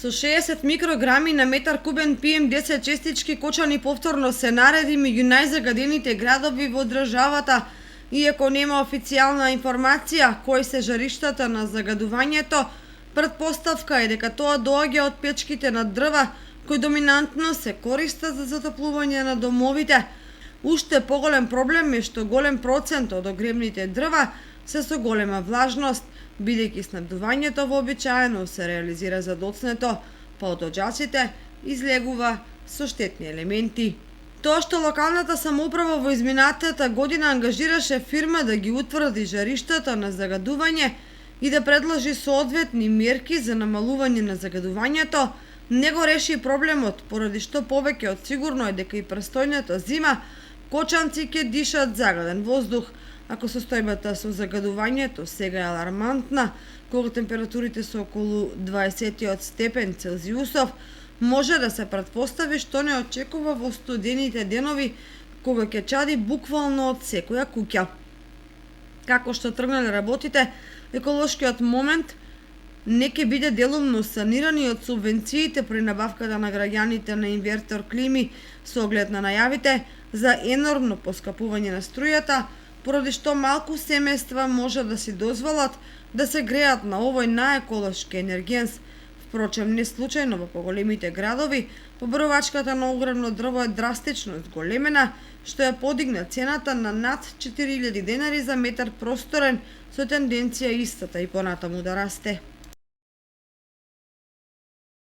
Со 60 микрограми на метар кубен PM10 честички Кочани повторно се нареди меѓу најзагадените градови во државата, иако нема официјална информација кои се жариштата на загадувањето. Претпоставка е дека тоа доаѓа од печките на дрва, кои доминантно се користат за затоплување на домовите. Уште поголем проблем е што голем процент од огревните дрва се со голема влажност, бидејќи снабдувањето вообичаено се реализира задоцнето, па од оџаците излегува со штетни елементи. Тоа што локалната самоуправа во изминатата година ангажираше фирма да ги утврди жариштата на загадување и да предложи соодветни мерки за намалување на загадувањето, не го реши проблемот, поради што повеќе од сигурно е дека и престојната зима кочанци ќе дишат загаден воздух. Ако состојбата со загадувањето сега е алармантна, кога температурите се околу 20 степен Целзиусов, може да се претпостави што не очекува во студените денови, кога ќе чади буквално од секоја куќа. Како што тргнале работите, еколошкиот момент не ќе биде делумно саниран и од субвенциите при набавката на граѓаните на инвертор клими со оглед на најавите за енормно поскапување на струјата, поради што малку семејства може да си дозволат да се греат на овој наеколошки енергенс. Впрочем, не случајно во поголемите градови, побарувачката на огревно дрво е драстично зголемена, што ја подигна цената на над 4000 денари за метар просторен, со тенденција истата и понатаму да расте.